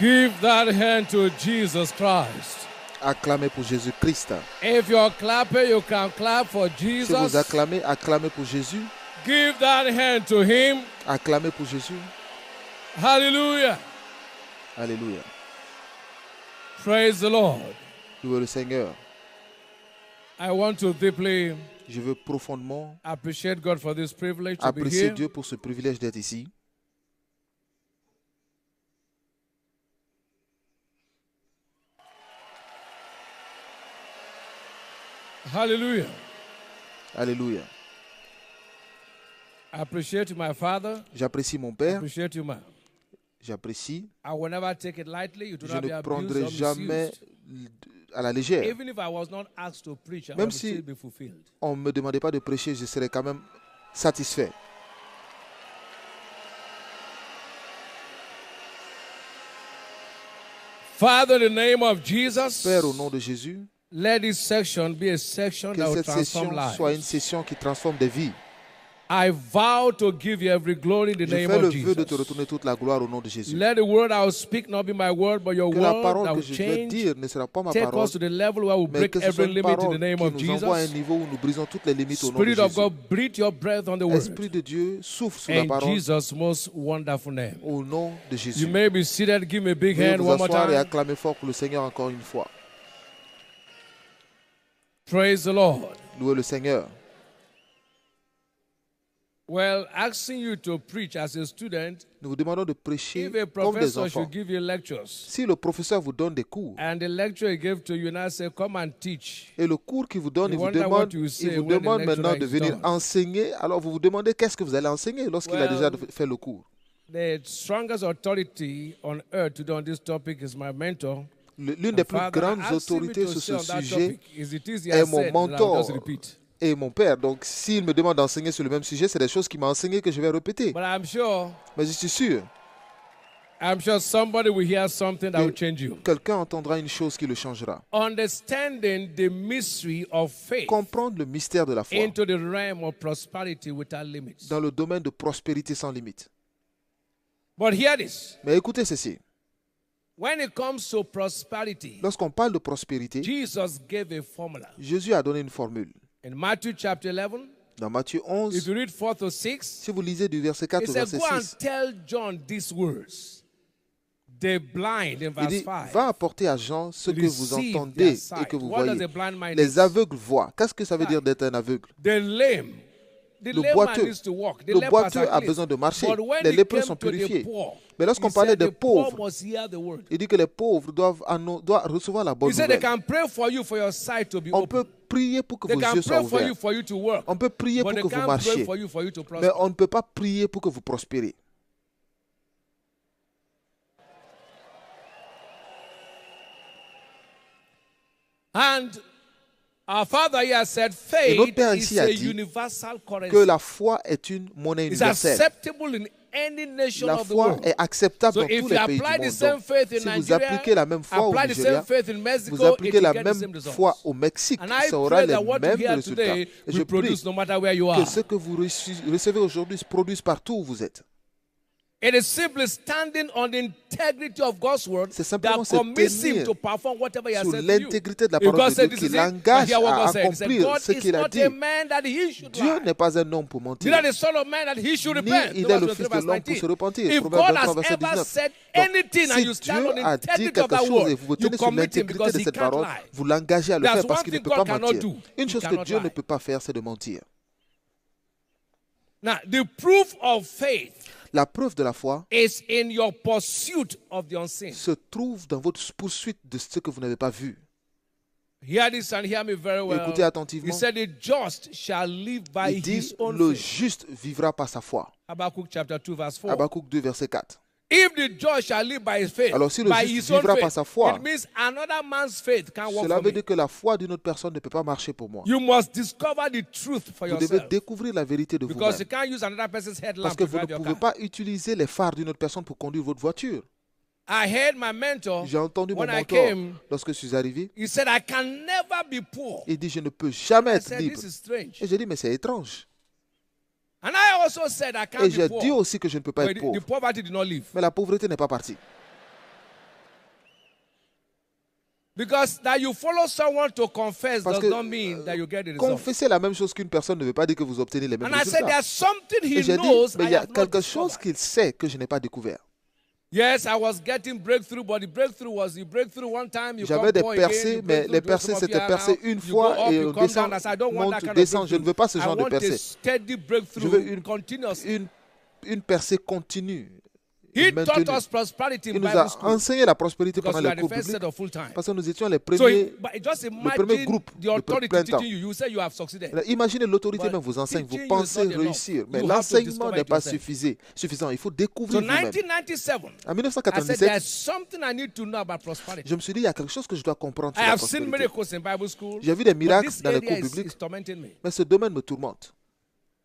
Give that hand to Jesus Christ. Acclamez pour Jésus-Christ. If you're clapping, you can clap for Si vous Jesus. acclamez, acclamez pour Jésus. Give that hand to him. Acclamez pour Jésus. Hallelujah. Alléluia. Praise the Lord. Louez le Seigneur. I want to deeply Je veux profondément appreciate God for this privilege to be apprécier here. Dieu pour ce privilège d'être ici. Hallelujah. Alléluia. I appreciate my father. J'apprécie mon I Père. appreciate you, man. J'apprécie. I will never take it lightly. You do Je not be ne abused prendrai or jamais misused. à la légère. Even if I was not asked to preach, I Même would si- still be fulfilled. On ne me demandait pas de prêcher, je serais quand même satisfait. Father, in the name of Jesus, Père, au nom de Jésus, let this section be a section que that will cette transform session soit une lives. session qui transforme des vies. I vow to give you every glory in the Je name fais le of vœu de te Jesus. retourner toute la gloire au nom de Jésus. Let the word I will speak not be my word, but your Que la word parole that que will je vais change, dire ne sera pas ma take parole, us to the level where we mais break que ce soit every une limit in parole the name qui of nous envoie à un Jesus. niveau où nous brisons toutes les limites au nom de Spirit of Jésus. God, breathe your breath on the word. Esprit de Dieu, souffle sur la In parole Jesus' most wonderful name. au nom de You Jésus. may be seated. Give me a big Veuillez hand vous one more asseoir et time. acclamer fort pour le Seigneur encore une fois. Praise the Lord. Louez le Seigneur. Well, asking you to preach as a student, Nous vous demandons de prêcher if a comme des professor enfants. should give you lectures, Si le professeur vous donne des cours, and the lecturer he gave to you now say, come and teach. et le cours qu'il vous donne, You il vous wonder what you say when the demande maintenant lecturer de is venir done. enseigner, alors vous vous demandez qu'est-ce que vous allez enseigner lorsqu'il a déjà Well, fait le cours. The strongest authority on earth to do on this topic is my mentor. L'une des plus Father, grandes ask him autorités to sur say ce on that sujet topic. Is it easy est I mon said that I will mentor just repeat? et mon père. Donc s'il me demande d'enseigner sur le même sujet, c'est des choses qu'il m'a enseigné que je vais répéter. But I'm sure Mais je suis sûr somebody will hear something that que will change you. quelqu'un entendra une chose qui le changera. Understanding the mystery of faith Comprendre le mystère de la foi into the realm of prosperity without limits. dans le domaine de prospérité sans limite. But hear this. Mais écoutez ceci. When it comes to prosperity, Lorsqu'on parle de prospérité, Jesus gave a formula. Jésus a donné une formule. In Matthew chapter 11, Dans Matthieu if 11, you read 4 to 6, si vous lisez du verset 4 he au said, verset go and 6, tell John these words. The blind, in il verse dit, 5. va apporter à Jean ce que vous Receive entendez their et sight. que vous What does voyez. a blind man Les need? aveugles voient. Qu'est-ce que ça veut dire d'être un aveugle? The lame. The Le lame man boiteux. needs to walk. The Le lepers boiteux are a cleansed. besoin de marcher. But when Les he lépreux came sont to the purifiés. poor, Mais lorsqu'on he parlait said des the poor pauvres, must hear the word. il dit que les pauvres doivent recevoir la bonne He said they nouvelle. can pray for you for your sight to be On open. peut prier pour que They vos can yeux soient pray ouverts. for you to work. On peut prier But pour they que vous can't pray marchiez. for you to Mais prosper. on ne peut pas prier pour que vous prospérez. And our Father here said Et notre faith Père is ici a a dit universal currency. que la foi est une monnaie It's universelle. acceptable in any nation La of the foi world. est acceptable So dans tous if les you pays du apply the monde. same Donc, faith in si vous Nigeria, appliquez la même foi au apply the same Nigeria, faith in Mexico, vous appliquez it la will get the même same results. foi au Mexique, And I ça aura pray les that what you mêmes hear résultats. today Et je will prie produce no matter where you que are. ce que vous recevez aujourd'hui se produise partout où vous êtes. It is simply standing on the integrity of God's word C'est simplement that se commits him tenir to perform whatever he has sur said to you. l'intégrité de la If parole God de said Dieu this qui is it, but l'engage hear what à God said. He said, accomplir God ce is qu'il a not dit. a man that he should Dieu lie. n'est pas un homme pour mentir, Neither the son of man that he should ni repent. il est Proverbs le fils 23, de verse l'homme pour 19. se repentir. If Proverbe God 23, has verset ever 19. said Donc, anything and si you stand Dieu on the a dit integrity quelque of that chose et word, vous vous you tenez sur commit him l'intégrité because de he cette can't parole, lie. vous l'engagez à le There's faire parce one qu'il ne thing peut God pas cannot mentir. do. Une He chose que cannot Dieu ne lie. peut pas faire, c'est de mentir. Now, the proof of faith La preuve de la foi is in your pursuit of the unseen. se trouve dans votre poursuite de ce que vous n'avez pas vu. Hear this and hear me very well. Écoutez attentivement. He said, the just shall live by Il dit, his own le faith. juste vivra par sa foi. Habakkuk chapter 2 verse 4. Habakkuk 2, verset 4. If the just shall live by his faith, Alors, si le by juste his own vivra par faith, sa foi, it means another man's faith can work Cela for veut me. dire que la foi d'une autre personne ne peut pas marcher pour moi. You must discover the truth for Vous devez yourself. découvrir la vérité de Because you vous-même. can't use another person's Parce headlamp que to vous ne drive your pouvez car. pas utiliser les phares d'une autre personne pour conduire votre voiture. I heard my mentor, J'ai entendu mon when I mentor, came, lorsque je suis arrivé, he said, I can never be poor. il dit, je ne peux jamais I être said, libre. this is strange. Et j'ai dit, mais c'est étrange. And I also said, I can't Et be j'ai poor. dit aussi que je ne peux pas But être the pauvre. poverty did not leave. Mais la pauvreté n'est pas partie. Because that you follow someone to confess Parce does que not mean that you get the result. confesser la même chose qu'une personne ne veut pas dire que vous obtenez les mêmes And I said, résultats. there's something Et he j'ai dit, knows mais I il y a have not quelque chose discovered. qu'il sait que je n'ai pas découvert. Yes, I was getting breakthrough, but the breakthrough was the breakthrough one time. You J'avais come des born again, percées, you mais break les through, percées, some of c'était you are percé now, une you fois go up, et you on come descend, down. I said, I don't want that monte, kind of descend. Je ne breakthrough. veux pas ce I genre de want a percée. steady Je breakthrough, veux continuous. une percée continue. He maintenue. taught us prosperity in Il nous Bible a school enseigné la prospérité because pendant we les are the cours first set bibliques of full time. parce que nous étions les So premiers. but just premier imagine groupe the de authority plein temps. teaching you. You say you have succeeded. Imaginez l'autorité But même vous enseigne, vous teaching pensez is not enough. réussir, mais You have to l'enseignement discover n'est it pas yourself. suffisant. Il faut So découvrir vous-même. 1997, En I said 1997, there's something I need to know about prosperity. je me suis dit, il y a quelque chose que je dois comprendre sur I la have seen prospérité. miracles in Bible school, J'ai vu des but miracles this dans les cours area bibliques, is tormenting me. mais ce domaine me tourmente.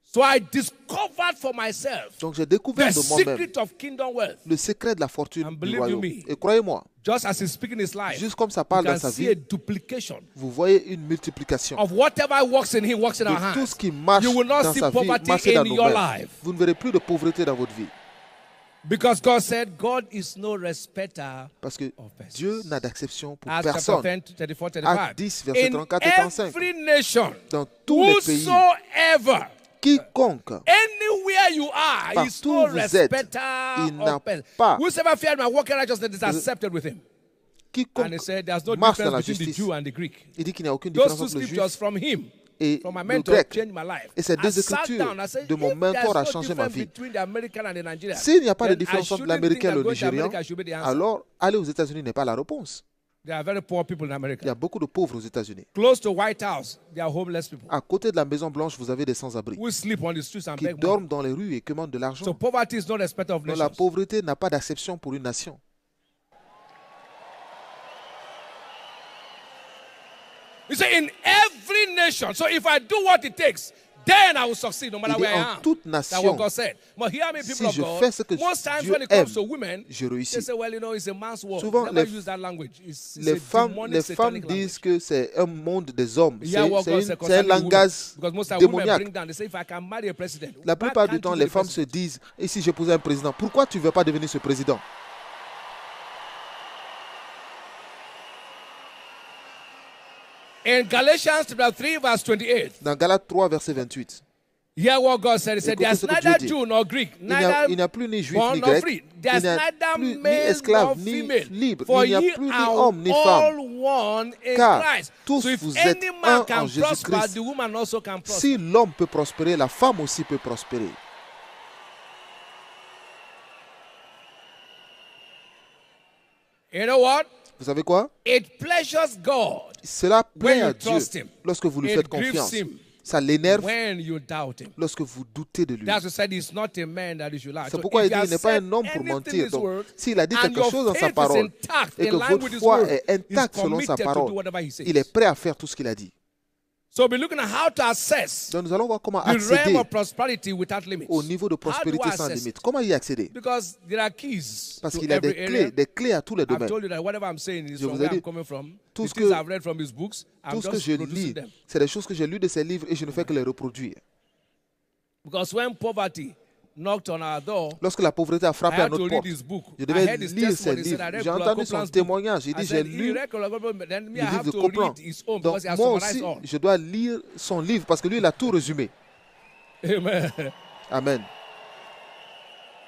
So I discovered for myself Donc j'ai découvert the de moi-même secret of kingdom wealth. le secret de la fortune And du believe you royaume. me, Et croyez-moi, Just as he's speaking his life, juste comme ça you parle dans can sa see a vie, duplication vous voyez une multiplication of whatever works in him, works in our de tout hands. ce qui marche You will not dans see sa vie, poverty marche dans in nos your mains. life. Vous ne verrez plus de pauvreté dans votre vie. Because God said, God is no respecter Parce que of persons. Dieu n'a d'acception pour Acts chapter personne. 10, 34, Acte 35. 10, verset In 34 et 35. every nation, Dans tous les pays, whosoever, quiconque, anywhere you are, is partout no où vous êtes, respecter il n'a of persons. pas- Whosoever feared my walking righteousness is accepted with him. And he quiconque said, there's no marche dans la difference between the justice. Jew and the Greek. Il dit qu'il n'y a aucune Those différence two entre le juif scriptures from him, et from my le mentor, grec. changed my life. Et ces I deux sat écritures down, I said, de mon if there's mentor a no changé ma difference vie. between the American and the Nigerian, S'il n'y a pas de then I différence entre shouldn't l'américain et think le that going to nigérian, America should be the answer. alors aller aux États-Unis n'est pas la réponse. There are very poor people in Il y a America. beaucoup de pauvres aux États-Unis. Close to White House, there are homeless people À côté de la Maison Blanche, vous avez des sans-abri who sleep on the streets and qui beg money. dorment dans les rues et commandent de So l'argent. poverty is not respect of Donc la nations. pauvreté n'a pas d'acception pour une nation. You say in every nation. So if I do what it takes, then I will succeed no matter Il dit where I en am. toute That's what nation, God said. But hear me, people si of je God. fais ce que Most times Dieu when it comes to aime, women, je they réussis. say, well, you know, it's a man's world. Souvent, Never les- use that language. It's Les a femmes, demonic, les femmes satanic disent que c'est un monde des hommes. Yeah, what God said C'est un concerning women. langage Because most of women démoniaque. bring down, they say, if I can marry a president, La why plupart du can't temps, you les be the femmes se president? disent, et si j'épousais un président, pourquoi tu ne veux pas devenir ce président? In Galatians chapter 3, verse 28, Dans Galates 3, verset 28, hear what God said. He said, Écoutez there's ce que neither Dieu dit. Jew nor Greek, il n'y a neither plus ni juif born ni nor grec, free. il There's n'y a neither plus ni male esclave nor ni female. libre, For il n'y a ye plus ni are homme ni all femme. one in Car Christ. tous So if vous êtes any un man en can prosper, Jésus-Christ. the woman also can prosper. Si l'homme peut prospérer, la femme aussi peut prospérer. You know what? Vous savez quoi? It pleasures God Cela plaît when à you Dieu trust him. lorsque vous lui It faites grieves confiance. him Ça l'énerve when you doubt him. lorsque vous doutez de lui. That's why said he's not a man that he should lie. C'est So pourquoi if il dit he qu'il has n'est pas said un homme pour anything in mentir. his Donc, word, s'il a dit and quelque your chose dans sa faith is parole intact, et in que line votre with his foi word, est intacte he's selon sa committed to do parole, whatever he says. il est prêt à faire tout ce qu'il a dit. So be looking at how to access Donc nous allons voir comment the realm accéder of prosperity without limits. au niveau de How do I prospérité sans access limite. it? Comment y accéder? Because there are keys Parce to qu'il a every area. des clés à tous les I've domaines. told you that whatever I'm saying is Je from vous ai where I'm dit, coming from. tout The ce things que- I've read from his books, I'm Tout ce que just je producing lis, them. c'est des choses que j'ai lues de ses livres et je ne fais que les reproduire. Because when poverty knocked on our door, Lorsque la pauvreté a I frappé à had to notre read porte, his book. je I devais heard his lire ses testimony. He said, livres. I read J'ai entendu son Copeland's book. témoignage. Il I dit, j'ai said, he lu read Copeland's, then me, I le livre have de to Copeland. read his own Donc because he has moi summarized aussi, all. je dois lire son livre parce que lui, il a tout résumé. Amen. Amen.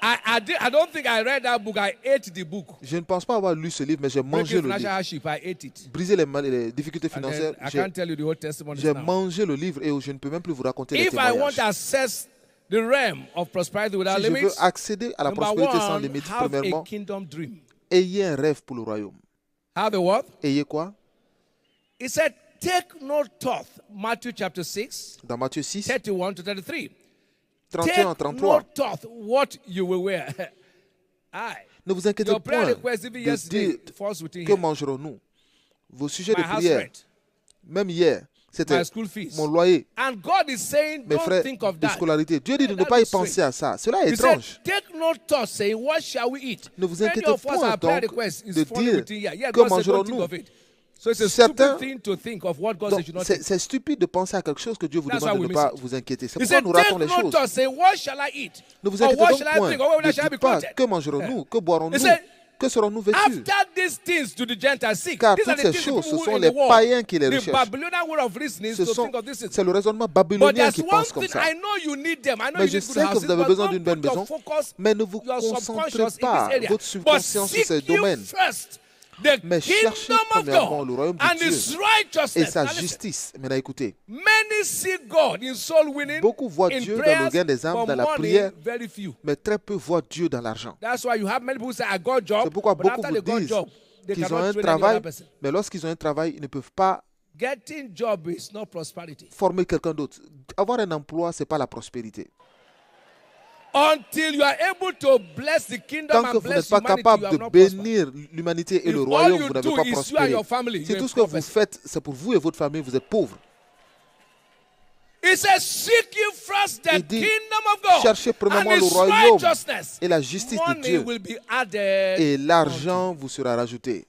I don't think I read that book. I ate the book. Je ne pense pas avoir lu ce livre, mais j'ai mangé Breaking le Financial livre. Hardship, I ate it. Briser les difficultés And then financières, I can't tell you the whole testimony j'ai now. mangé le livre et je ne peux même plus vous raconter les If I want témoignages. to access the realm of prosperity without Si je veux limits, accéder à la number prospérité sans one, limite, have a premièrement, kingdom dream. ayez un rêve pour le royaume. Have a what? Ayez quoi? He said, take no thought. Matthew chapter 6, Dans Matthieu 6, 31 to 33. 31, Take no 33. thought what you will wear. Aye. Ne vous inquiétez Your prayer point request even de yesterday dire falls within que here. mangerons-nous. Vos sujets My de house prière, rent, même hier, c'était my school fees. mon loyer, And God is saying, mes don't frais think of de that. scolarité. Dieu dit de ne That pas y is strange. penser à ça. Cela est He said, étrange. take no thought, saying, what shall we eat? Ne vous Many inquiétez of us, point, our prayer donc, request is de falling dire within here. Yeah, que God said, don't think mangerons-nous. of it. So it's a Certains- stupid thing to think of what God Donc, said you should not think. c'est stupide de penser à quelque chose que Dieu vous That's demande why de we ne pas miss it. vous inquiéter. C'est He pourquoi said, nous take ratons les no choses. thought, saying, what shall I eat? Ne vous Or inquiétez what donc shall I point. drink? Or where Ne shall I be dites pas quoted? que mangerons-nous, que He boirons-nous. said, Que serons-nous vêtus? After these things do the Gentiles seek. Car These are toutes the ces things choses, people ce who sont in les the world. païens qui les The recherchent. Babylonian way of reasoning is to think of this. C'est le raisonnement But babylonien there's qui one pense comme thing, ça. I know you need them. I know Mais you je need good sais que houses, vous avez but besoin don't d'une bonne put your maison, focus, mais ne vous your concentrez subconscious in pas this area. votre But subconscience sur seek ces you domaines. first the Mais cherchez kingdom of premièrement le God royaume de and Dieu His et righteousness. sa Now listen. justice. Maintenant écoutez, Many see God in soul winning, beaucoup voient in Dieu dans prayers, le gain des âmes, but dans la money, prière, very few. mais très peu voient Dieu dans l'argent. That's why you have many people say, I got job, C'est pourquoi but beaucoup after vous they got disent job, they qu'ils ont cannot un train any travail, other person. mais lorsqu'ils ont un travail, ils ne peuvent pas Getting job is not prosperity. former quelqu'un d'autre. Avoir un emploi, ce n'est pas la prospérité. Until you are able to bless the kingdom Tant que and vous n'êtes bless pas humanity, capable you have de not prospered. bénir l'humanité et If le all royaume, you vous n'avez do pas is you and prospéré. your family, Si you're tout a ce que vous prophet. faites, c'est pour vous et votre famille, vous êtes pauvres. It says, seek ye first the Il dit, kingdom of God cherchez premièrement and le His royaume righteousness. et la justice de Money Dieu, will be added. et l'argent vous sera rajouté.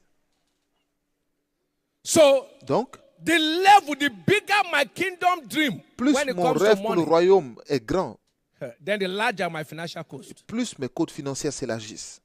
So, Donc, the level, the bigger my kingdom dream, plus when it mon comes rêve to pour le money, royaume est grand, then the larger my financial cost. plus mes côtes financières s'élargissent.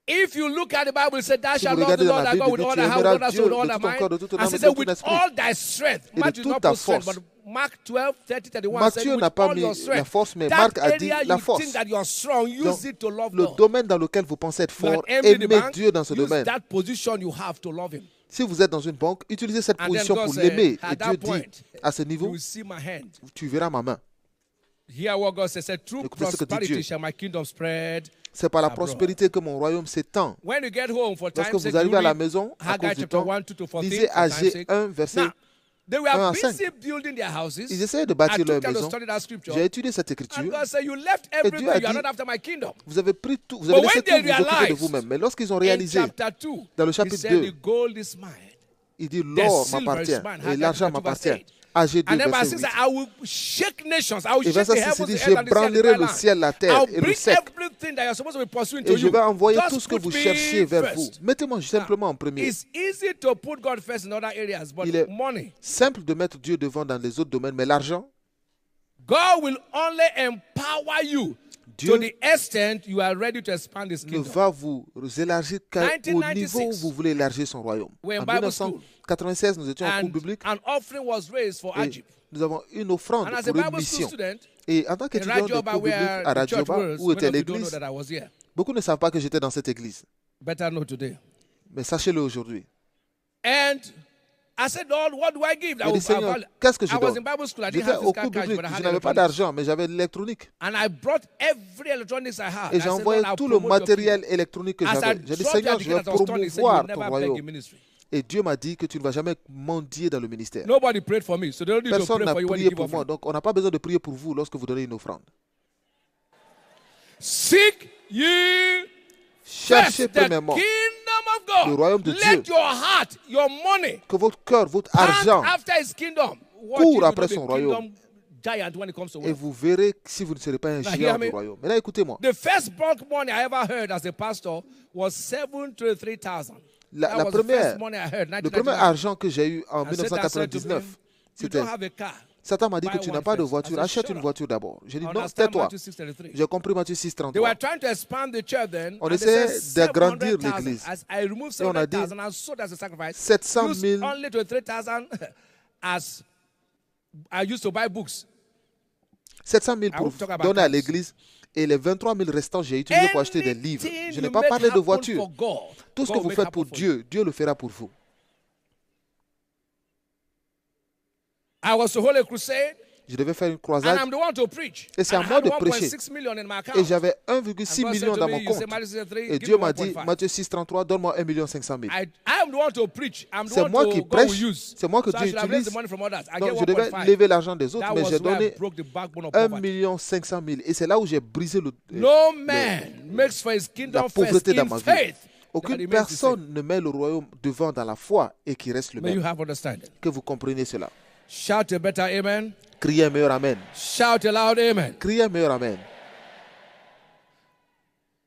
If you look at the Bible, it says, thou Si shalt vous love the regardez dans Lord la thy Bible, God with il dit, all tu thy heart, with aimeras all thy Dieu soul, with de all thy tout ton mind. corps, de toute ton And âme he et de said, tout ton with esprit. all thy strength. Et de Mark did toute not ta put strength, force. but Mark 12, 30, 31 Matthieu said, n'a with pas all mis your la strength. force, mais That Marc a dit area la you force. think that you are strong, use Donc, it to love le God. domaine dans lequel vous pensez être You are fort, empty the aimez bank, Dieu dans ce use domaine. that position you have to love Him. Si vous êtes dans une banque, utilisez cette And then position God pour said, l'aimer. at Et that Dieu point, dit, à ce You niveau, will see my hand. tu verras ma main. Hear what God says. Through Écoutez ce que dit prosperity Dieu. shall my kingdom spread. C'est par la abroad. prospérité que mon royaume s'étend. When you get home, for Lorsque time's vous sake, arrivez you à la read maison, à Haggai cause du chapter temps, 1, 2 to 14, lisez for time's Agé sake. 1, verset Now, they 1 were à 5. busy building their houses. Ils essayaient de I bâtir took leur time to maison. study that scripture. J'ai étudié cette And écriture. God said, you left Et Dieu everywhere. a You are dit, not after my kingdom. vous avez pris tout, vous But avez when laissé they tout vous occuper de realized, vous-même. Mais lorsqu'ils ont In réalisé, chapter 2, dans le he chapitre said, 2, the gold is mine. il dit l'or silver m'appartient is mine. et Haggai l'argent chapter 2, verse m'appartient. 8. AG 2, And then verset verse 6 8. said, I will shake nations. I will Et shake the verset 6 heavens, dit, the earth, and the sea, and the j'ébranlerai dry le land. ciel, la terre I'll et le bring sec. everything that you're supposed to be pursuing Et to je you. vais envoyer Just tout ce que put vous me cherchiez vers vous. first. Mettez-moi simplement en premier. It's easy to put God first in other areas, but Il est money, simple de mettre Dieu devant dans les autres domaines, mais l'argent, God will only empower you Dieu to the extent you are ready to expand His ne kingdom. va vous élargir qu'au 1996. niveau où vous voulez élargir son royaume. We're in En Bible school. 1996, nous étions en cours And biblique an offering was raised for et Ajib. nous avons une offrande And as a pour une Bible school mission. student, Et en tant in qu'étudiant de Radioba, cours biblique where à the church Radioba, was, où many était of you don't know l'église, that I was here. beaucoup ne savent pas que j'étais dans cette église. Better know today. Mais sachez-le aujourd'hui. And I said, Lord, what do I give? J'ai dit, Seigneur, qu'est-ce que je I was in donne? Bible school. I didn't J'étais have au physical cours cash, biblique, but I je had n'avais pas electronics. d'argent, mais j'avais de l'électronique. And I brought every electronics I had. Et I j'ai said, envoyé Lord, I'll tout le promote your matériel kingdom. électronique que As I j'avais. J'ai dit, dropped Seigneur, the je vais education I was taught, he said, you promouvoir will ton never beg in royaume. ministry. Et Dieu m'a dit que tu ne vas jamais mendier dans le ministère. Nobody prayed for me, so they don't need to Personne pray n'a for you when you prié give pour moi, offering. donc on n'a pas besoin de prier pour vous lorsque vous donnez une offrande. Seek ye Cherchez first the premièrement kingdom of God. le royaume de Let Dieu. your heart, your money, que votre cœur, votre pant argent, after His kingdom. Watch court if you après don't son be kingdom royaume. giant when it comes to et wealth. vous verrez si vous ne serez pas un Now, géant hear me. du royaume. Mais là, écoutez-moi. The first bulk money I ever heard as a pastor was 73,000. La That was the première, first money I heard. le premier 1999. argent que j'ai eu en And Satan said to me, 1999, you c'était, don't have a car. Satan m'a dit que Buy tu one n'as pas de first. voiture, I said, achète shut une up. voiture d'abord. J'ai dit non, Understand tais-toi. Matthew 6:33. J'ai compris Matthieu They 6,33. were trying to expand the church then. On and they essayait said d'agrandir 700,000. l'église. As I removed Et on a dit 700,000 and sold as a sacrifice. 700 Used 000 only to 3,000 as I used to buy books. 700 000 I pour will talk about donner à cars. l'église et les 23 000 restants, j'ai utilisé pour acheter des livres. Anything Je n'ai you pas make parlé de happen voiture. for God, Tout ce que God vous make faites happen pour for you. Dieu, Dieu le fera pour vous. I was to hold a crusade, Je devais faire une and croisade I'm the one to preach. et c'est à And I moi had de prêcher. 1.6 million in my account. Et j'avais And 1,6 God million said dans to me, mon you say, compte. Matthew 6:3, Et give Dieu me m'a dit, 1.5. Matthieu 6,33, donne-moi 1 500 000. I am the one to preach. I'm the C'est one moi to qui God prêche, will use. c'est moi que So I Dieu should have raised utilise. the money from others. I Donc get je devais 1.5. lever l'argent des autres, That mais was j'ai where I donné broke the backbone of 1 poverty. 500 000. Et c'est là où j'ai brisé No man makes for his la kingdom first pauvreté dans in ma vie. faith. that Aucune he makes the same. personne ne met le royaume devant dans la foi et qui reste le May you même. have understanding. Que vous compreniez cela. Shout a better amen. Criez un meilleur amen. Shout a loud amen. Criez un meilleur amen.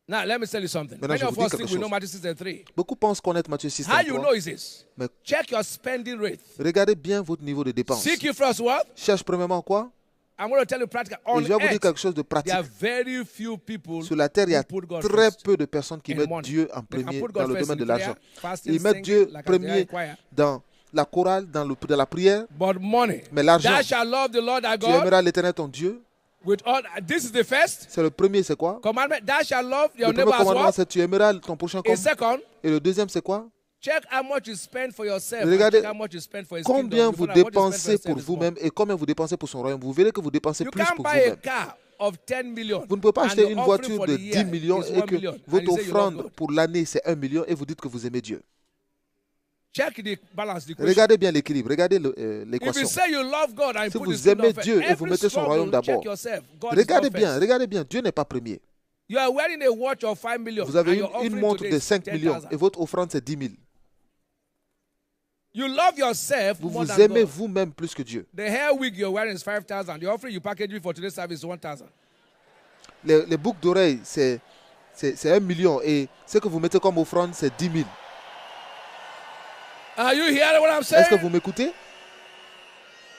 Now, let me tell you something. Maintenant, Many je of vous dis us think quelque we know chose. Matthew 6:3. Beaucoup pensent connaître Matthieu 6, How you know is this? mais Check your spending rate. regardez bien votre niveau de dépense. Seek you first what? Cherche premièrement quoi? I'm going to tell you practical. Et On je vais vous dire earth, quelque chose de there pratique. are very few people Sur la terre, il y who a put God très first peu de personnes qui in mettent money. Dieu en They can premier put dans God le first domaine in de l'argent. prayer, fasting, Ils mettent Dieu singing, like I premier choir. dans la chorale, dans la prière. But money. Mais l'argent, Thou shalt love the Lord thy tu God aimeras l'Éternel ton Dieu. with all. This is the first C'est le premier, c'est quoi? commandment. Thou shalt love your Le premier neighbor as commandement, well. c'est tu aimeras ton prochain comme. A second, Et le deuxième, c'est quoi? check how much you spend for yourself. Regardez And check how much you spend for his combien kingdom. vous You find out what you spend dépensez for pour yourself is vous-même et combien vous dépensez pour son royaume. Vous verrez que vous dépensez more. You plus can't pour buy a vous-même. car of 10 million. Vous ne pouvez pas and acheter your une offering voiture for de the year 10 millions is et 1 que million. And votre you say you love offrande God. pour l'année, c'est 1 million et vous dites que vous aimez Dieu. Check the balance, the question. Regardez bien l'équilibre, regardez If you l'équation. say you love God and Si put vous his kingdom aimez first, Dieu et vous every mettez son royaume struggle, check d'abord, yourself. God is not regardez bien, Dieu n'est pas premier. You are wearing a watch of 5 million. Vous avez and your une offering montre today de is 5 millions 10,000. et votre offrande c'est 10 000. You love yourself Vous more vous than aimez God. vous-même plus que Dieu. The hair wig you're wearing is 5,000. The offering you package it for today's service is 1,000. Les boucles d'oreilles c'est 1 million et ce que vous mettez comme offrande c'est 10 000. Are you hearing what I'm saying? Est-ce que vous m'écoutez?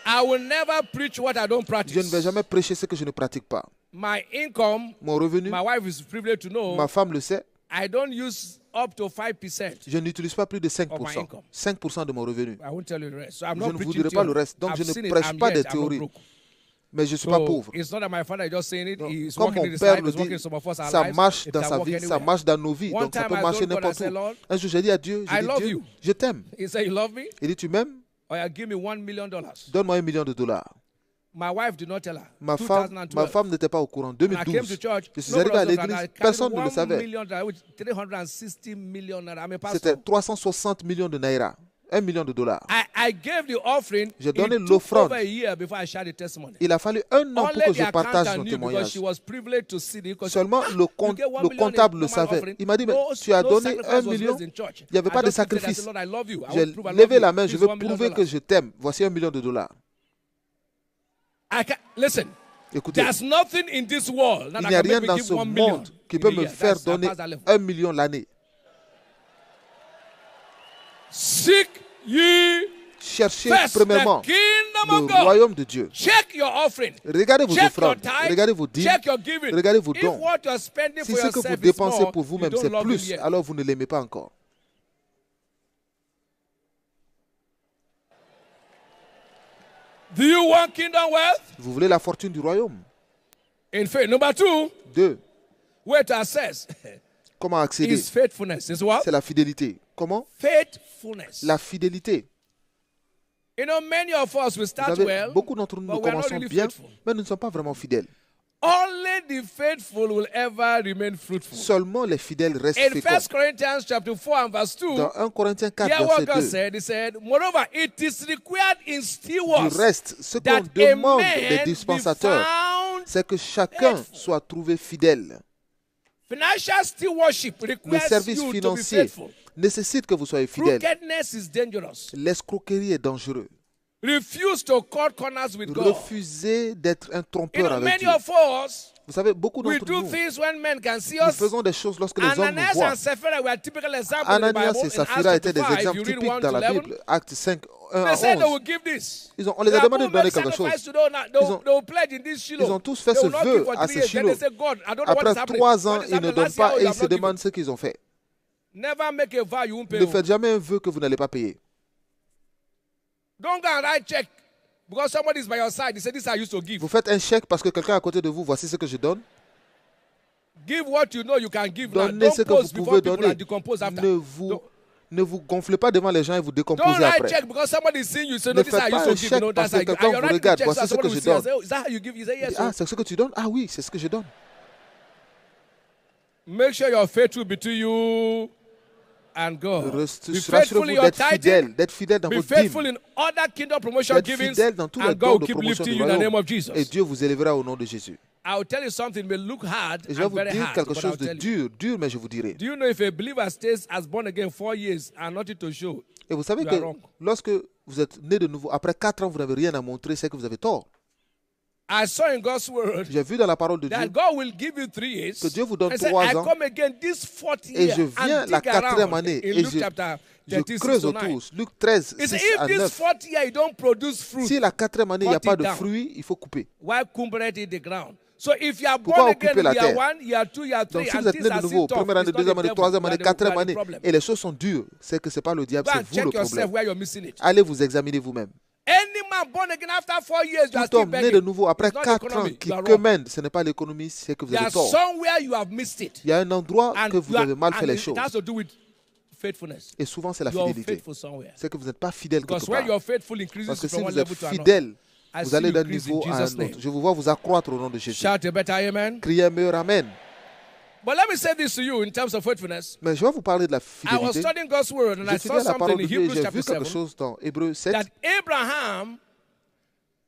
I will never preach what I don't practice. Je ne vais jamais prêcher ce que je ne pratique pas. My income, Mon revenu, my wife is privileged to know, ma femme le sait, I don't use up to 5%. je n'utilise pas plus de Of my 5%. income. 5% de mon revenu. I won't tell you the rest. So I'm Je not ne vous preaching dirai pas le theory. reste. Donc I've je seen ne it. prêche I'm pas yet, des I'm not théories. broke. Mais je ne suis pas So pauvre. it's not that my father is just saying it. Non. He's Comme working mon in his père life. le He's working in dit, some of us our ça lives. marche It dans can sa work vie, ça anywhere. marche dans nos vies. One Donc ça time peut I marcher told God, I n'importe said, où. Lord, Un jour j'ai dit à Dieu, I love Dieu, you. je t'aime. He said, you love me? Il dit, tu m'aimes? Or you give me $1 million. Donne-moi $1 million. My wife did not tell her. Ma 2012. femme n'était pas au courant. When I came to 2012, church, je suis nobody arrivé à was told, and I l'église, carried personne ne le $1 savait. million, which 360 million naira. I'm a C'était pastor. 360 millions de naira. $1 million. I gave the offering. J'ai donné It took l'offrande. over a year before I shared the testimony. Il a fallu 1 an pour Only que the je partage accountant mon knew because témoignage. she was privileged to see it. Seulement le comptable le savait. Il m'a dit, mais tu as donné 1 million. Il n'y avait pas de sacrifice. J'ai levé la main, je veux prouver que je t'aime. Voici $1 million. Listen, Écoutez, there's nothing in this world that il I n'y a can rien make me dans give ce 1 million monde qui in peut a me year. faire I donner pass that level. 1 million l'année. Seek ye Cherchez first premièrement the kingdom of le God. royaume de Dieu. Check your offering. Regardez vos Check your offrandes, tithe. regardez vos dîmes, Check your giving. regardez vos If dons. what you're spending Si for ce que vous yourself is dépensez more, pour you vous-même don't c'est love him plus, yet. alors vous ne l'aimez pas encore. Do you want kingdom wealth? Vous voulez la fortune du royaume? In faith. Number 2, 2. way to access Comment accéder? is faithfulness. Is what? C'est la fidélité. Comment? Faithfulness. La fidélité. You know, many of us will Vous start savez, well, beaucoup d'entre nous, but nous we are not commençons really bien, faithful. mais nous ne sommes pas vraiment fidèles. Only the faithful will ever remain fruitful. Seulement les fidèles restent In féconds. 1 Corinthians chapter 4 and verse 2, Dans 1 Corinthiens 4, hear what verset God 2, said. He said, moreover, it is required in du stewards reste, ce that qu'on a demande des man be dispensateurs, found. c'est que chacun faithful. soit trouvé fidèle. Financial stewardship Le requires service you to be financier faithful. nécessite que vous soyez fidèle. Crookedness is dangerous. L'escroquerie est dangereux. Refuse to cut corners with God. Refusez d'être un You trompeur know, avec many Dieu. of us, Vous savez, beaucoup we d'entre do nous, things when men can see nous us. faisons des choses lorsque les hommes nous Ananias voient. and Sapphira were typical examples in the Ananias Bible. et In Saphira Acts étaient des chapter 5, exemples you read typiques 1 dans to la 11. Bible. Actes 5, 1 They à said they 11. will give this. On les a demandé de donner quelque chose. They will pledge in this Shiloh. Ils ont tous fait They ce will not vœu give for à 3 ce years. Then Shiloh. they say, God, I don't know what Après is happening. 3 ans, What is ils ne happening? donnent Last year, pas et you ils have se not given. demandent ce qu'ils ont fait. Never make a vow you won't pay. Ne faites jamais un vœu que vous n'allez pas payer. Don't go and write check because somebody is by your side. He said, this I used to give. Vous faites un chèque parce que quelqu'un est à côté de vous, voici ce que je donne. Give what you know you can give now. Donnez ce Don't que vous post before pouvez people donner. and decompose after. Ne vous gonflez pas devant les gens et vous Don't décomposez write après. check because somebody is seeing you. Say, Ne no, this I faites pas used un to give. chèque You know, parce that's que how you. quelqu'un And you're vous writing regarde. check so Voici ce somebody que will je see and donne. say, oh, is that how you give? You say yes. Ah, c'est ce que tu donnes? Ah oui, c'est ce que je donne. Make sure you're faithful between you and God. Be faithful in Rassurez-vous your d'être fidèle, tithing. d'être fidèle dans Be votre faithful dîme, in other kingdom promotion d'être givings, fidèle dans tous les and dons God will de keep promotion lifting du you in the name royaume. of Jesus. Et Dieu vous élèvera au nom de Jésus. I will tell you something may look hard Et je vais and vous very dire hard, quelque but I'll chose de tell you. dur, mais je vous dirai. Do you know if a believer stays as born again 4 years and nothing to show? Et vous savez You que are wrong. lorsque vous êtes né de nouveau, après 4 ans, vous n'avez rien à montrer, c'est que vous avez tort. I saw in God's word j'ai vu dans la parole de Dieu that God will give you 3 years, que Dieu vous donne and said, 3 I ans come again this 40 et year je viens and la dig 4e around année in et Luke chapter je 13, creuse 6 to 9. autour. Luc 13, He said, 6 à if this 9. 40 year you don't produce fruit, Si la 4e année, il n'y a cut pas it de down. fruits, il faut couper. why cumbereth it the ground? So if you are Pourquoi born again occuper la year terre? 1, year 2, year 3, Donc si and vous êtes things né de are nouveau, still tough, première année, it's not deuxième the année, devil, troisième you are année, the- quatrième you are the année, problem. et les choses sont dures, c'est que ce n'est pas le diable, Go c'est and vous check le yourself problème. where you're missing it. Allez vous examiner vous-même. Any man born again after 4 years, you are Tout still homme né de begging. nouveau après It's not 4 ans economy, qui you are wrong. commande, ce n'est pas l'économie, c'est que vous avez There's tort. somewhere you have missed it. Il y a un endroit And que vous you are- avez mal fait and les it choses. has to do with faithfulness. Et souvent, c'est la You are fidélité. faithful somewhere. C'est que vous n'êtes pas fidèle quelque Because when part. you're faithful increases Parce que si from one vous êtes level to another. fidèle, I vous see allez you d'un increase niveau in à Jesus' un name. autre. Je vous vois vous accroître au nom de Jésus. Shout a better amen. Criez un meilleur Amen. But let me say this to you in terms of faithfulness. Mais je vais vous parler de la I was fidélité. studying God's word and I J'étudiais saw la parole something de in Dieu et Hebrews j'ai chapter vu quelque 7 chose dans Hébreux 7 that Abraham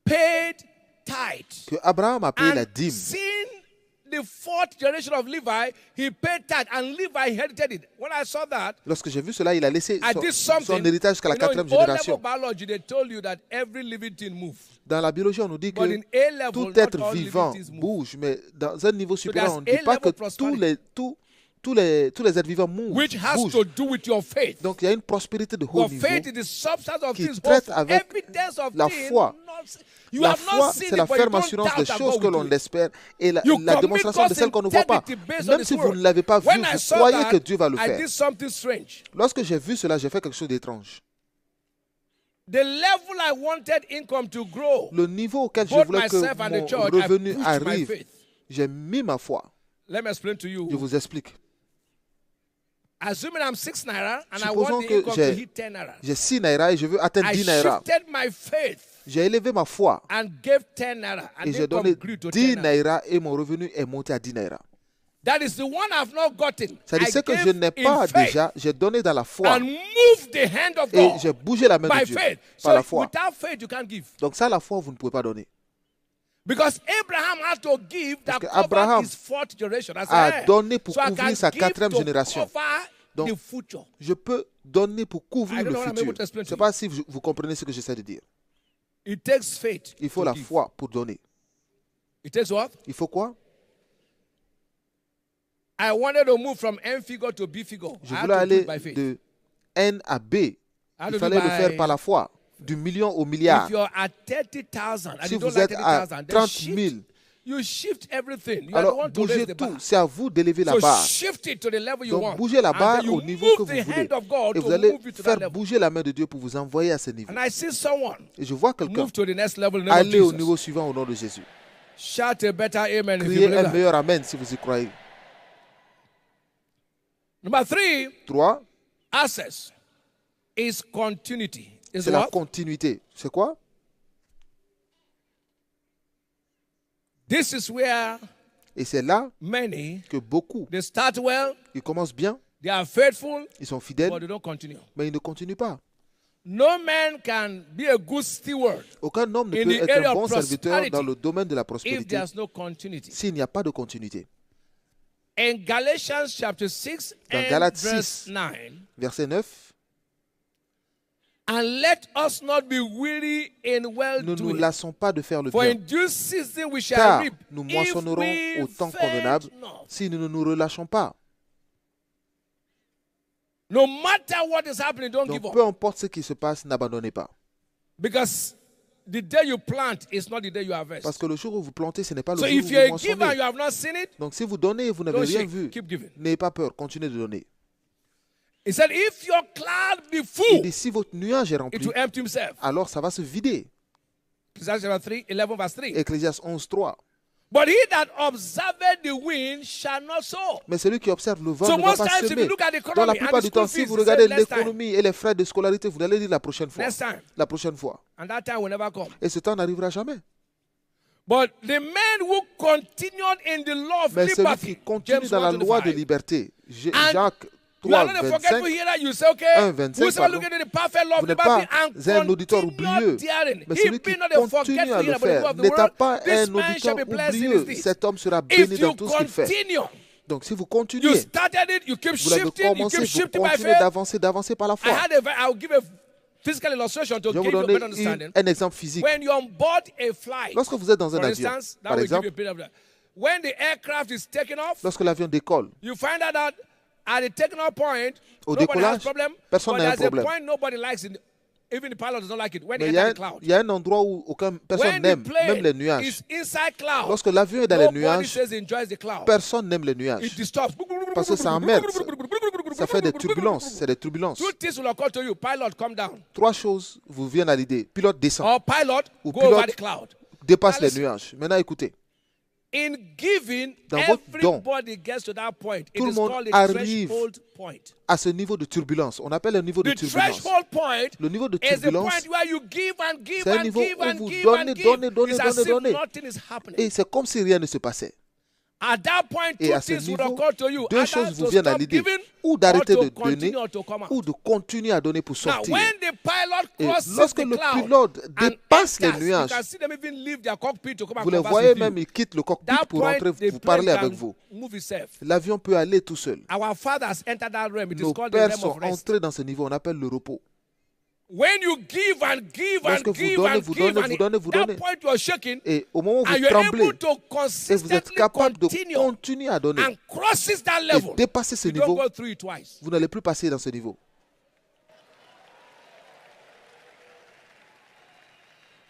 paid tithe. que Abraham a payé la And dîme. seeing the 4th generation of Levi, he paid tithe and Levi inherited it. When I saw that, Lorsque j'ai vu cela, il a laissé I did son something. héritage jusqu'à la You know, 4e in O-level génération. biology, they told you that every living thing moves. Dans la biologie, on nous dit But in que A-level, tout not être all vivant living things move. bouge, mais dans un niveau supérieur, on ne there's dit pas que A-level tous les êtres vivants Which has bougent. to do with your faith. Donc il y a une prospérité de haut Your niveau. faith is the substance of qui things. traite Hope, avec evidence of la things foi. not- You La have foi, not seen c'est it, la but you ferme don't assurance doubt des that choses God que will l'on do it. espère et la You commit démonstration de God's celles qu'on ne voit pas. integrity based on Même His si vous word. ne l'avez pas vu, When I vous saw croyez that, que Dieu va le I faire. did something strange. Lorsque j'ai vu cela, j'ai fait quelque chose d'étrange. The level I wanted income to grow, Le niveau auquel je both voulais que myself and the mon church, I revenu pushed my arrive, faith. j'ai mis ma foi. Let me explain to Je you. vous explique. Assuming I'm 6 naira and I Supposons want the que income to hit 10 naira. j'ai 6 naira et je veux atteindre I 10 naira. shifted my faith J'ai élevé ma foi and gave 10 naira. And et j'ai income donné grew to 10 10 naira. naira et mon revenu est monté à 10 naira. That is the one I've not gotten. C'est-à-dire I ce que je gave n'ai in pas faith déjà, j'ai donné dans la foi and moved the hand of et God j'ai bougé la main by de Dieu faith. par So la foi. without faith, you can't give. Donc ça, la foi, vous ne pouvez pas donner. Because Abraham had to give that que covered Abraham his 4th generation. I a said, donné pour so I couvrir can sa give 4e to génération. cover Donc, the future. Je peux donner pour I couvrir don't le know what I'm futur. able to explain Je to ne sais pas si vous comprenez ce que j'essaie de dire. It takes faith. Il faut to la give. foi pour donner. It takes what? Il faut quoi? I wanted to move from M figure to B figure. Je I had voulais to do aller it by faith. de N à B. I had Il to fallait do le faire by- par la foi. Du million au milliard. If you're at 30,000 and Si you don't vous like êtes à 30,000, then 30 shift. 000, You shift everything. You are the alors one to raise bougez the tout. bar. C'est à vous d'élever la So barre. shift it to the level you Donc want. bougez la And barre then you au niveau move que the vous voulez. hand of God Et to vous allez move you to that faire level. bouger la main de Dieu pour vous envoyer à ce niveau. And I see someone Et je vois quelqu'un move to the next level in the name of aller au Jesus. niveau suivant au nom de Jésus. Shout a better amen if you Criez believe un that. meilleur Amen si vous y croyez. Number 3, 3, access is continuity. Is c'est la what? continuité. C'est quoi? This is where Et c'est là many, que beaucoup, they start well, ils commencent bien, they are faithful, ils sont but fidèles, they don't continue. mais ils ne continuent pas. No man can be a good steward Aucun homme ne in peut the être area un of bon serviteur prosperity dans le domaine de la if prospérité there's no continuity. s'il n'y a pas de continuité. In Galatians chapter 6 Dans and Galates verse 6, 9, verset 9, and let us not be weary in ne nous well-doing. lassons pas de faire le For bien, in due season we shall car reap nous if moissonnerons we au temps faint convenable not. si nous ne nous relâchons pas. No matter what is happening, don't give Donc up. peu importe ce qui se passe, n'abandonnez pas. Because the day you plant is not the day you harvest. Parce que le jour où vous plantez, ce n'est pas le So jour où if vous you're a giver and moissonnez. you have not seen it, Donc si vous donnez et vous n'avez don't rien shake. vu, Keep giving. n'ayez pas peur, continuez de donner. He said, if your cloud be Il full, dit, si votre nuage est it rempli, will empty himself. alors ça va se vider. Ecclesiastes chapter 3, 11 verse 3. Ecclésiaste 11, 3. But he that observeth the wind shall not sow. Mais celui qui observe le vent So ne va most pas times, if semer. you look at the Dans la economy plupart and the du school temps, si fees, vous you say regardez next time. l'économie et les frais de scolarité, vous allez dire la prochaine fois. Next time. La prochaine fois. And that time will never come. Et ce temps n'arrivera jamais. But the man who continued in the law of Mais celui liberty, qui continue James dans la 1, loi de 25. liberté, And Jacques You are 3, not a forgetful 25, hearer. You say, okay, 1:25, whosoever pardon. look at the perfect law of vous n'êtes liberty pas and un auditeur continue oublieux, therein. mais He celui qui be not a continue forgetful à hearer, le but the word faire of the n'est world. pas This un man shall auditeur be blessed in his oublieux. deeds. Cet homme sera If béni dans you tout ce qu'il fait. continue, Donc si vous you continuez, started it, you keep vous l'avez shifting, you commencé, keep vous shifting by continuez faith. d'avancer par la foi. I'll give a physical illustration to Je vais give vous you a donner better understanding. un exemple physique. When you're on board a flight, Lorsque vous êtes dans un for avion, instance, that par will give you exemple, a bit of that. When the aircraft is taking off, lorsque l'avion décolle, you find out that at the taking off point, au nobody has décollage, problem, personne but n'a un there's a problème. point nobody likes it. Even the pilot does not like it. When Mais they enter the cloud. il y a un endroit où personne When n'aime, the plane même les nuages. is inside cloud, Lorsque l'avion est dans les nobody nuages, says he enjoys the cloud. personne n'aime les It nuages. disturbs. Parce que ça emmerde. Ça fait des turbulences. C'est des turbulences. Two things will occur to you. Pilot, come down. Trois choses vous viennent à l'idée. Pilote descend. Or pilot, Ou go over pilote the cloud. dépasse Now les nuages. Maintenant, écoutez. In giving, Dans votre don, everybody gets to that point. It tout le is monde called a arrive threshold point. à ce niveau de turbulence. On appelle le niveau de The turbulence. threshold point Le niveau de is the turbulence, point where you give and give c'est un and niveau give où and vous give donnez, and give. donnez, donnez, It's as if donnez. nothing is happening. Et c'est comme si rien ne se passait. At that point, Et two à ce things would niveau, occur to you. deux Either choses vous to viennent à stop l'idée. giving Ou or d'arrêter to de donner, continue or to come out. ou de continuer à donner pour Now, sortir. when the pilot Et crosses lorsque the le cloud pilote and dépasse les enters, nuages, you can see them even leave their cockpit to come and vous les converse voyez with même, you. ils quittent le cockpit That pour point, rentrer, the vous plane parler avec can vous. move itself. L'avion peut aller tout seul. Our fathers entered that realm. It is Nos called the pères realm sont of rest. entrés dans ce niveau, on appelle le repos. When you give and give Lorsque and vous give donnez, and vous give, donnez, and vous donnez, vous that donnez. point you are shaking, Et au moment où and vous you're tremblez, able to et vous êtes consistently capable de continue continuer à donner and crosses that et level, dépasser ce you don't niveau, go through it twice. vous n'allez plus passer dans ce niveau.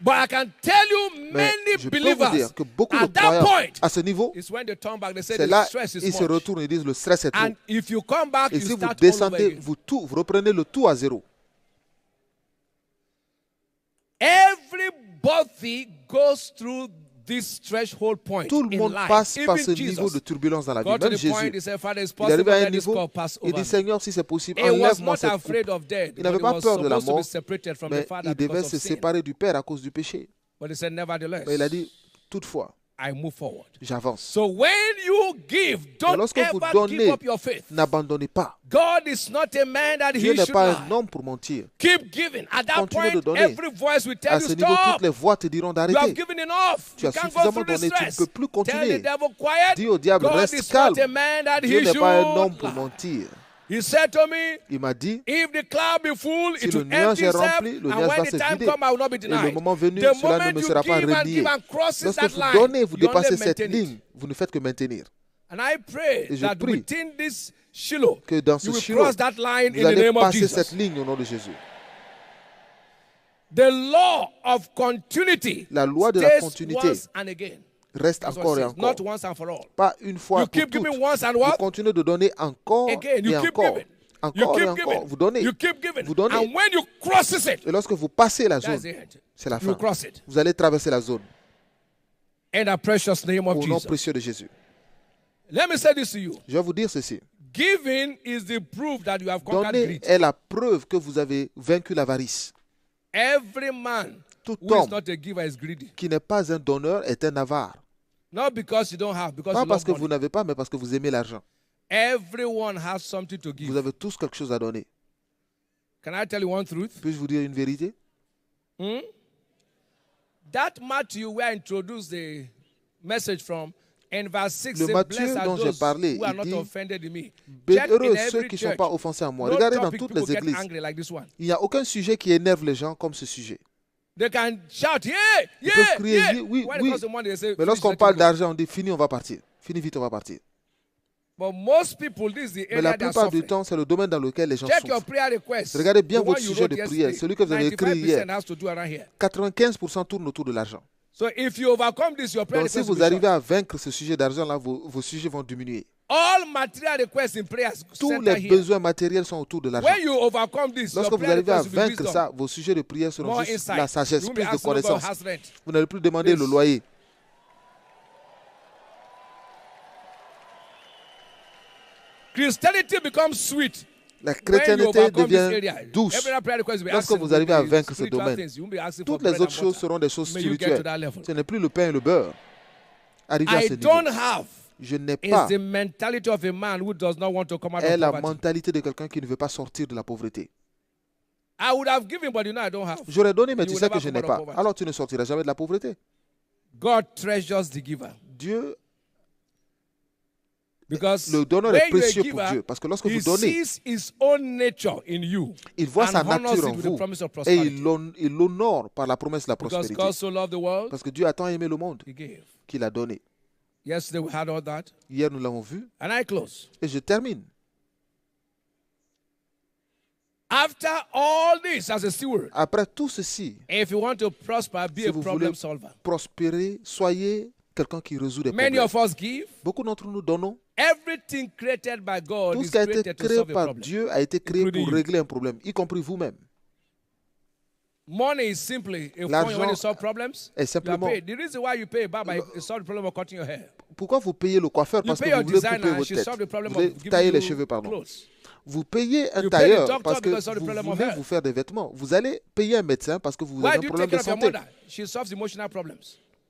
But I can tell you, Mais many je peux vous believers dire que beaucoup de at that croyants point à ce niveau, is when they turn back. They say c'est the là, stress is ils se much. retournent et disent le stress est trop. And if you come back, Et you si vous start all over descendez, again. vous reprenez le tout à zéro. Everybody goes through this threshold point Tout le in monde life. passe par ce Even niveau de Jesus turbulence dans la vie. got to Même the point, he Jésus, said, Father, it's il arrive possible à un that this niveau, cup pass il over dit, me. Seigneur, si c'est possible, He was enlève-moi not cette coupe. afraid of death, Il but n'avait he pas was peur de la supposed to be mort, separated from the mais Father il devait because se of sin. séparer du Père à cause du péché. But he said, nevertheless, Mais il a dit, toutefois, I move forward. j'avance. So when you give, Mais don't lorsque vous ever give donnez, up your faith. n'abandonnez pas. God is not a man that Dieu he n'est should pas lie. un homme pour mentir. Keep giving. At that Continue de point, donner. every voice will tell À you, ce niveau, stop. toutes les voix te diront You have d'arrêter. given enough. Tu You as can't go suffisamment through this donné, tu ne stress. peux plus Tell continuer. the devil, quiet. Dis au diable, God reste is not calme. a man that Dieu he n'est pas un homme should pour lie. mentir. He said to me, Il m'a dit, if the cloud be full, si it le will nuage empty est itself, rempli, le and nuage when va the se time vider. comes, I will not be Et le denied. moment venu, The cela ne moment me you sera pas give and renié. give and crosses Lorsque that vous line, donnez, vous you only dépassez cette maintain it. ligne, vous ne faites que maintenir. And I pray Et je that prie within this Shiloh, Que dans you ce will Shiloh, cross that line vous in the allez name of passer Jesus. cette ligne au nom de Jésus. The law of continuity La loi de la stays continuité once and again. reste That's what encore it et says. encore. Not once and for all. Pas une fois You pour keep toutes. giving once and Vous what? continuez de donner encore Again, you et keep encore. giving. You Encore et keep encore. giving. Vous donnez. You keep giving. Vous donnez. And when you crosses it, Et lorsque vous passez la that's zone, it. c'est la You fin. cross it. Vous allez traverser la zone. In the precious name of Au nom Jesus. précieux de Jésus. Let me say this to you. Je vais vous dire ceci. Giving is the proof that you have conquered Donner greed. est la preuve que vous avez vaincu l'avarice. Every man Tout who is homme not a giver is greedy. qui n'est pas un donneur est un avare. Not because you don't have, because Pas you parce love que money. vous n'avez pas, mais parce que vous aimez l'argent. Everyone has something to Vous give. avez tous quelque chose à donner. Can I tell you one truth? Puis-je vous dire une vérité? That Matthew where I introduced the message from, in verse 6, Le say, Matthieu blessed are dont j'ai those parlé, who are il not dit, offended in me. Check in Heureux ceux every qui ne sont church. pas offensés à moi. No Regardez dans topic toutes people les get églises. angry like this one. Il n'y a aucun sujet qui énerve les gens comme ce sujet. They can shout, yeah, Ils peuvent yeah, crier, yeah. oui, When it oui. comes to money, they say, Mais "Please lorsqu'on let parle it go." d'argent, on dit fini, on va partir. Fini vite, on va partir. But most people, this is the Mais la area they are plupart du suffering. temps, c'est le domaine dans lequel les gens Check your souffrent. prayer request. Regardez bien The votre one you sujet wrote de prière, yesterday. celui que vous avez écrit hier. 95% has to do around here. 95% tourne autour de l'argent. So if you overcome this, your prayer Donc si request will vous be arrivez short. à vaincre ce sujet d'argent-là, vos sujets vont diminuer. All material requests in prayers Tous center les here. besoins matériels sont autour de l'argent. When you overcome this, your Lorsque vous prayer arrivez à request will be vaincre wisdom. ça, vos sujets de prière seront More juste insight. la sagesse, You won't be plus de asking about connaissances. house rent. Vous n'allez plus demander Please. le loyer. Christianity becomes sweet. La When you chrétienté overcome this devient area, douce. every prayer request will be Lorsque asking vous arrivez à for vaincre ce spiritual domaine, things. You won't be asking for toutes les bread autres and choses butter. seront des choses May you get to spirituelles. that level. Ce n'est plus le pain et le beurre. Arrivé à I ce don't niveau, have je n'ai is pas the mentality of a man who does not want to come out est of la poverty. mentalité de quelqu'un qui ne veut pas sortir de la pauvreté. I would have given, but you know I don't have. J'aurais donné, mais You tu will sais never que je come n'ai out of pas. poverty. Alors tu ne sortiras jamais de la pauvreté. God treasures the giver. Dieu Le donneur est précieux pour Dieu. Parce que lorsque vous donnez, il voit sa nature en vous et il l'honore par la promesse de la prospérité. Parce que Dieu a tant aimé le monde qu'il a donné. Hier, nous l'avons vu. Et je termine. Après tout ceci, si vous voulez prospérer, soyez quelqu'un qui résout des problèmes. Beaucoup d'entre nous donnons. Tout ce qui a été créé par Dieu a été créé pour régler un problème, y compris vous-même. L'argent est simplement... Pourquoi vous payez le coiffeur? Parce que vous voulez couper votre tête. Vous voulez tailler les cheveux, pardon. Vous payez un tailleur parce que vous voulez vous faire des vêtements. Vous allez payer un médecin parce que vous avez un problème de santé.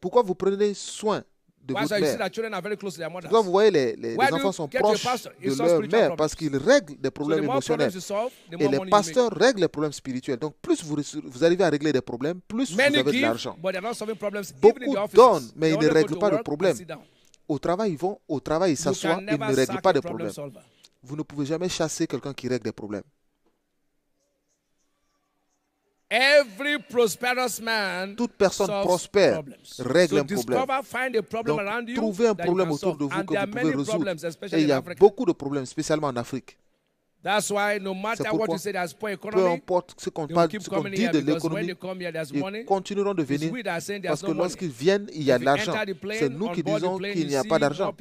Pourquoi vous prenez soin de votre mère? Pourquoi vous voyez les enfants sont proches de leur mère? Parce qu'ils règlent des problèmes émotionnels. Et les pasteurs règlent les problèmes spirituels. Donc plus vous arrivez à régler des problèmes, plus vous avez de l'argent. Beaucoup donnent, mais ils ne règlent pas de problèmes. Au travail, ils vont au travail, ils s'assoient, ils ne règlent pas de problèmes. Vous ne pouvez jamais chasser quelqu'un qui règle des problèmes. Toute personne prospère règle un problème. Donc, trouvez un problème autour de vous que vous pouvez résoudre. Et il y a beaucoup de problèmes, spécialement en Afrique. C'est pourquoi, peu importe ce qu'on dit de l'économie, ils continueront de venir parce que lorsqu'ils viennent, il y a de l'argent. C'est nous qui disons qu'il n'y a pas d'argent.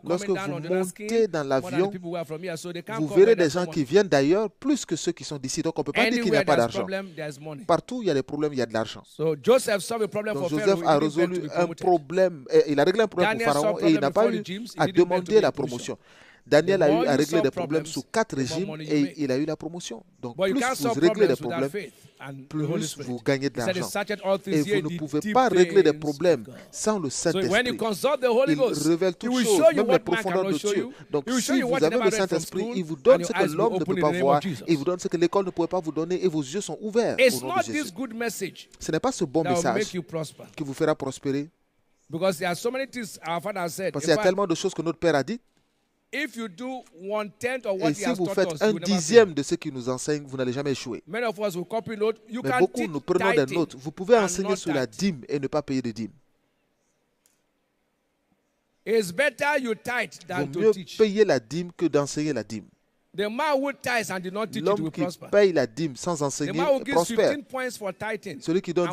Lorsque vous montez dans l'avion, vous verrez des gens qui viennent d'ailleurs plus que ceux qui sont d'ici. Donc on ne peut pas dire qu'il n'y a pas d'argent. Partout où il y a des problèmes, il y a de l'argent. Donc Joseph a résolu un problème, il a réglé un problème pour Pharaon et il n'a pas eu à demander la promotion. Daniel a eu à régler des problèmes sous 4 régimes et il a eu la promotion. Donc plus vous réglez des problèmes, plus vous gagnez de l'argent. Et vous ne pouvez pas régler des problèmes sans le Saint-Esprit. Il révèle toutes choses, même les profondeurs de Dieu. Donc si vous avez le Saint-Esprit, il vous donne ce que l'homme ne peut pas voir, il vous donne ce que l'école ne pouvait pas vous donner et vos yeux sont ouverts au nom de Jésus. Ce n'est pas ce bon message qui vous fera prospérer. Parce qu'il y a tellement de choses que notre Père a dit. Et si vous faites un dixième de ce qu'il nous enseigne, vous n'allez jamais échouer. Mais beaucoup, nous prenons des notes. Vous pouvez enseigner sur la dîme et ne pas payer de dîme. Il vaut mieux payer la dîme que d'enseigner la dîme. L'homme qui paye la dîme sans enseigner prospère. Celui qui donne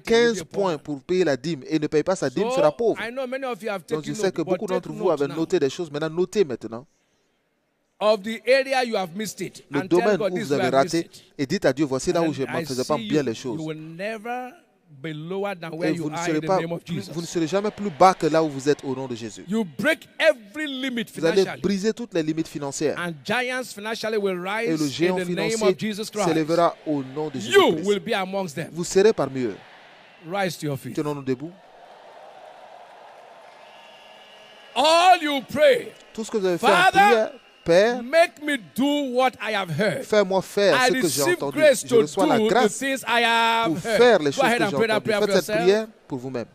15 points pour payer la dîme et ne paye pas sa dîme sera pauvre. Donc je sais que beaucoup d'entre vous avez noté des choses. Maintenant, notez maintenant. Le domaine où vous avez raté et dites à Dieu, voici là où je ne faisais pas bien les choses. Et vous ne serez jamais plus bas que là où vous êtes au nom de Jésus. Vous allez briser toutes les limites financières. Et le géant financier s'élèvera au nom de Jésus-Christ. Vous serez parmi eux. Tenons-nous debout. Tout ce que vous avez fait en prière, Père, fais-moi faire ce que j'ai entendu. Je reçois la grâce pour faire les choses que j'ai entendues. Faites cette prière pour vous-même.